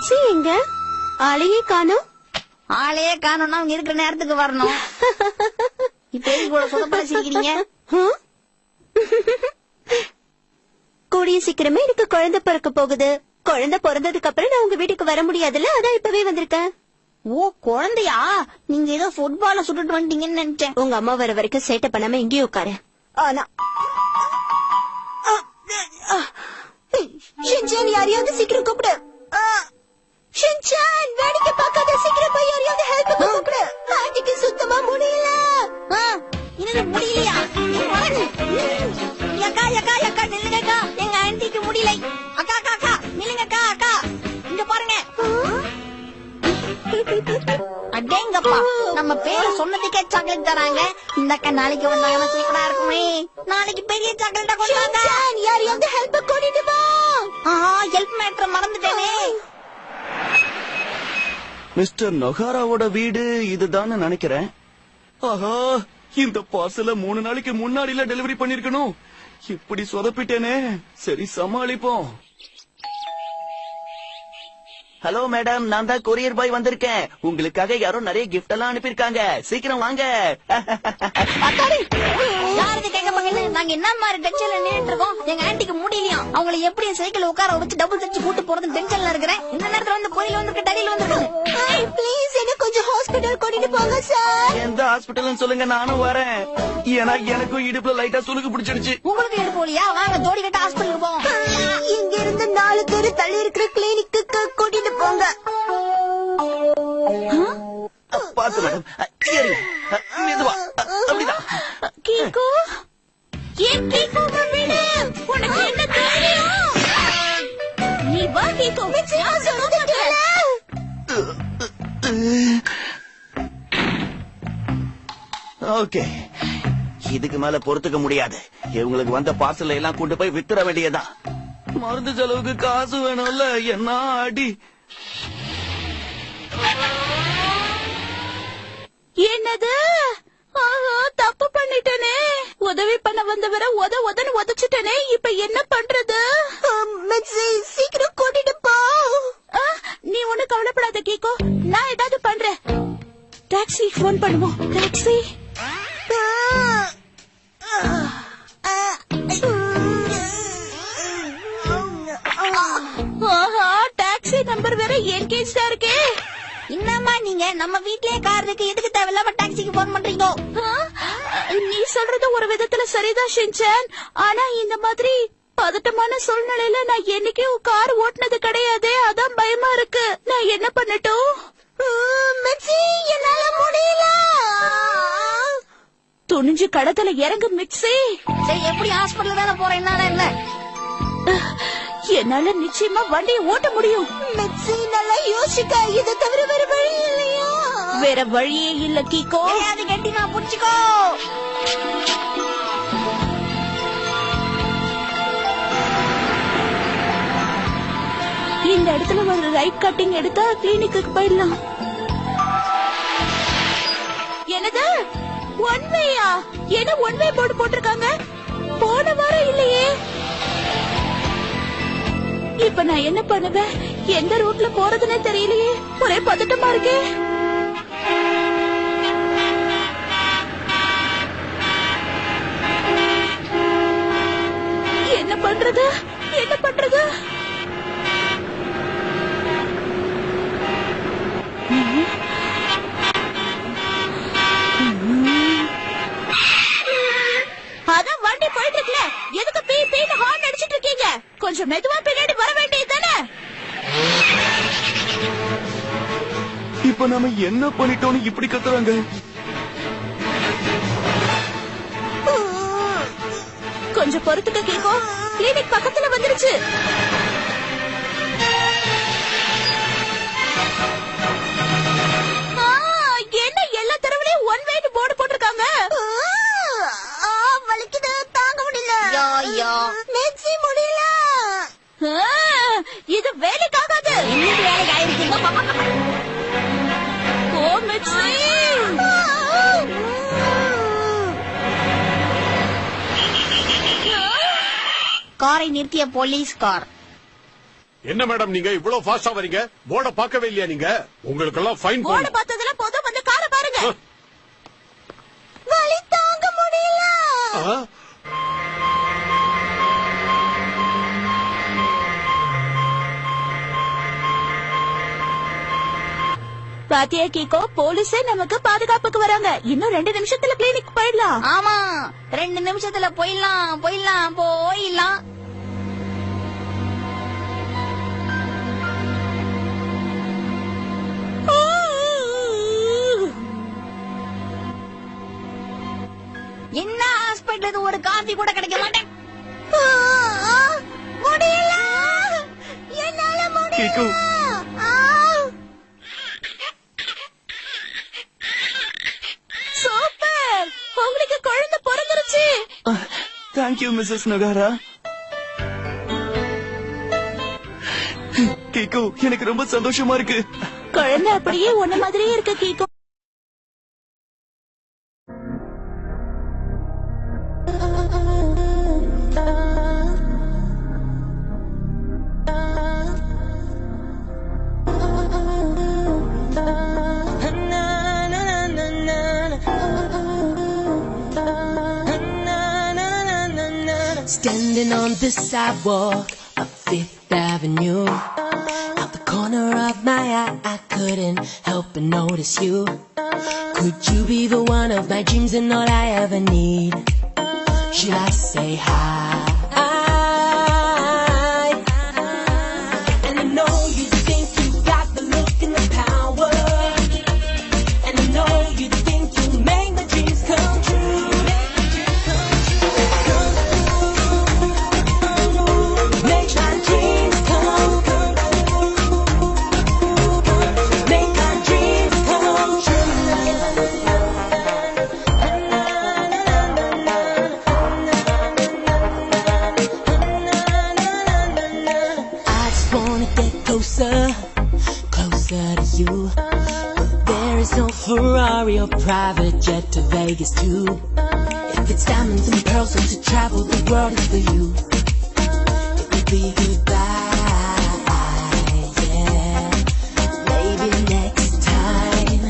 மிட்சி எங்க? ஆளையே காணோம். ஆளையே காணோம்னா அவங்க இருக்கிற நேரத்துக்கு வரணும். இப்ப கூட சொதப்பட சிரிக்கிறீங்க. கூடிய சீக்கிரமே எனக்கு குழந்தை பிறக்க போகுது. குழந்தை பிறந்ததுக்கு அப்புறம் நான் உங்க வீட்டுக்கு வர முடியாதுல்ல, அதான் இப்பவே வந்திருக்கேன். ஓ குழந்தையா? நீங்க ஏதோ ஃபுட்பால சுட்டுட்டு வந்துட்டீங்கன்னு நினைச்சேன். உங்க அம்மா வர வரைக்கும் சேட்டை பண்ணாம இங்கேயே உட்காரு. ஆனா ஷின்சான், யாரையாவது சீக்கிரம் கூப்பிடு. ஷின்சான், வேடிக்கை பார்க்காத, சீக்கிரம் போய் யாரையாவது ஹெல்ப் கூப்பிடு. ஆண்டிக்கு சுத்தமா முடியல. என்ன முடியலையா? அக்கா அக்கா அக்கா நில்லுங்கக்கா, எங்க ஆண்டிக்கு முடியல. அக்கா அக்கா அக்கா நில்லுங்கக்கா. அக்கா இங்க பாருங்க. அடேங்கப்பா, நம்ம பேரை சொன்னதுக்கே சாக்லேட் தராங்க. இந்த அக்கா நாளைக்கு வந்தாங்கன்னா சீக்கிரம் இருக்குமே. நாளைக்கு பெரிய சாக்லேட்டா கொண்டாங்க. யாரையாவது ஹெல்ப் கூட்டிட்டு வா. ஹெல்ப் மேட்டர் மறந்துட்டேனே. மிஸ்டர் நொகாராவோட வீடு இதுதான் நினைக்கிறேன். ஆஹா, இந்த பார்சல 3 நாளைக்கு முன்னாடில டெலிவரி பண்ணிருக்கணும். இப்படி சொதப்பிட்டேனே. சரி, சமாளிப்போம். ஹலோ மேடம், நான் தான் கொரியர் பாய் வந்திருக்கேன். உங்களுக்காக யாரோ நிறைய கிஃப்ட் எல்லாம் அனுப்பியிருக்காங்க. சீக்கிரம் வாங்க. யாருக்கு கேட்க பாங்க? நாங்க என்ன மாதிரி டென்ஷன்ல நின்னுட்டு இருக்கோம். எங்க ஆண்டிக்கு முடியலையா? அவங்களை எப்படி சைக்கிள் உட்கார வச்சு டபுள் தச்சு கூட்டு போறது டென்ஷன்ல இருக்கிறேன். இந்த நேரத்துல வந்து கோயில் வந்திருக்க, டடியில வந்திருக்காங்க. ப்ளீஸ் என்ன கொஞ்சம் ஹாஸ்பிடல் கூட்டிட்டு போங்க சார். எந்த ஹாஸ்பிட்டல்னு சொல்லுங்க, நானும் வரேன். ஏன்னா எனக்கும் இடுப்புல லைட்டா சுளுக்கு பிடிச்சிருச்சு. உங்களுக்கு இடுப்பு போலியா? வாங்க ஜோடி கட்ட ஹாஸ்பிட்டலுக்கு போவோம். இங்க இருந்து 4 தெரு தள்ளி இருக்கிற கிளினிக்கு கூட்டிட்டு போங்க. பாத்து மேடம், மெதுவா, அப்படிதான். கீகோ, ஏன் கீகோ விடு? உனக்கு என்ன தெரியும்? நீ வா கீகோ. நான் சொல்றது கேளு. ஓகே, இதுக்கு மேல பொறுத்துக்க முடியாது. இவங்களுக்கு வந்த பார்சல் எல்லாம் கொண்டு போய் வித்துற வேண்டியதான். மருந்து செலவுக்கு காசு வேணும்ல. என்ன அடி. என்னது? தப்பு பண்ணிட்டேனே. உதவி பண்ண வந்தவரை உதன்னு உதச்சிட்டேனே. இப்ப என்ன பண்றது? சீக்கிரம் கூட்டிட்டு போ. நீ ஒண்ணு கவலைப்படாத கீகோ, நான் ஏதாவது பண்றேன். டாக்ஸி போன் பண்ணுவோம். டாக்ஸி. டாக்ஸி நம்பர் வேற என்கேஜ்டா இருக்கே. என்னம்மா நீங்க நம்ம வீட்லயே கார் இருக்கு, எதுக்கு தேவையில்லாம டாக்ஸிக்கு போன் பண்றீங்க? நீ சொல்றது ஒரு விதத்துல சரிதான் ஷின்சான். ஆனா இந்த மாதிரி பதட்டமான சூழ்நிலையில நான் என்னைக்கும் கார் ஓட்டுனது கிடையாது. அதான் பயமா இருக்கு. நான் என்ன பண்ணட்டும்? என்னால முடியல. துணிஞ்சு கடத்துல இறங்கு மிட்சி. சரி, எப்படி ஹாஸ்பிடல் தானே போறேன். என்னால இல்ல, என்னால நிச்சயமா வண்டியை ஓட்ட முடியும். மிட்சி நல்லா யோசிக்க, இதை தவிர வேற வழி இல்லையா? வேற வழியே இல்ல கீகோ. அது கட்டி நான் புடிச்சுக்கோ. இந்த இடத்துல ஒரு ரைட் கட்டிங் எடுத்தா கிளினிக்கு போயிடலாம். என்னது ஒன்வேயா? என்ன ஒன்வே போர்டு போட்டிருக்காங்க? போன வாரம் இல்லையே. இப்ப நான் என்ன பண்ணுவேன்? எந்த ரூட்ல போறதுன்னு தெரியலையே. ஒரே பதட்டமா இருக்கே. என்ன பண்றது? என்ன பண்றது? அதான் வண்டி போயிட்டு இருக்குல்ல, எதுக்கு பீ பீன்னு ஹார்ன் அடிச்சிட்டு இருக்கீங்க? கொஞ்சம் மெதுவா பின்னாடி வர வேண்டியது தானே. இப்ப நாம என்ன பண்ணிட்டோம்னு இப்படி கத்துறாங்க? கொஞ்சம் பொறுத்துக்க கீகோ, கிளினிக் பக்கத்துல வந்துருச்சு. என்ன எல்லா தெருவுலயும் ஒன் வே போர்டு போட்டிருக்காங்க? வலிக்குது, தாங்க முடியல. மிட்சி முடியல. இது வேலைக்காகாது. இன்னைக்கு வேலைக்கு ஆயிருக்கு. ஓ மிட்சி, காரை நிறுத்திய போலீஸ் கார். என்ன மேடம் நீங்க இவ்வளவு ஃபாஸ்டா வரீங்க? போர்ட பார்க்கவே இல்லையா நீங்க? உங்களுக்கு எல்லாம் ஃபைன் போர்டு பார்த்ததுல போதும், வந்து காரை பாருங்க. வலி தாங்க முடியல. பாத்தியா கீகோ, போலீஸே நமக்கு பாதுகாப்புக்கு வராங்க. இன்னும் 2 நிமிஷத்துல கிளினிக் போயிடலாம். ஆமா, 2 நிமிஷத்துல போயிடலாம். என்ன ஹாஸ்பிட்டல், ஒரு காஃபி கூட கிடைக்க மாட்டேன். முடியல, என்னால கீகோ, முடியல. சூப்பர், உங்களுக்கு குழந்தை பிறந்துருச்சு. Thank you Mrs நொகாரா. கீகோ, எனக்கு ரொம்ப சந்தோஷமா இருக்கு. குழந்தை அப்படியே உன்ன மாதிரியே இருக்கு கீகோ. Standing on the sidewalk of Fifth Avenue, out the corner of my eye, I couldn't help but notice you. Could you be the one of my dreams and all I ever need? Should I say hi? And I know you think you got the look and the power, and I know you think you make my dreams come true. Closer to you, but there is no Ferrari or private jet to Vegas too. If it's diamonds and pearls or to travel the world is for you, it would be goodbye, yeah. Maybe next time.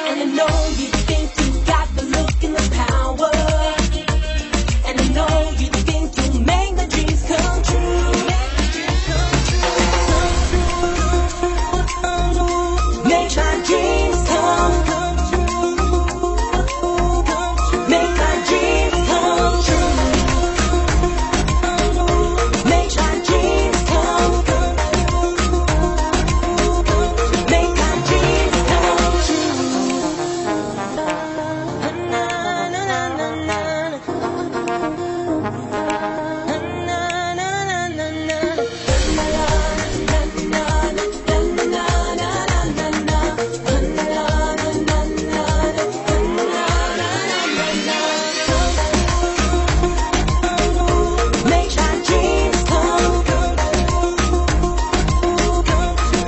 And I know you think you got the look and the power, and I know you think you make my dreams come true. Make my dreams come true. Make my dreams come true. Make my dreams come true. Make my dreams come true. Make my dreams come true.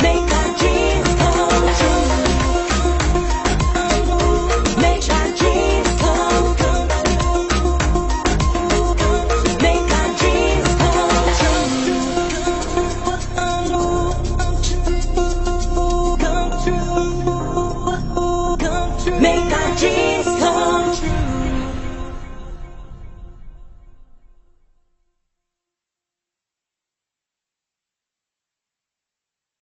Make my dreams come true. Make my dreams come true. Make my dreams come true. Make my dreams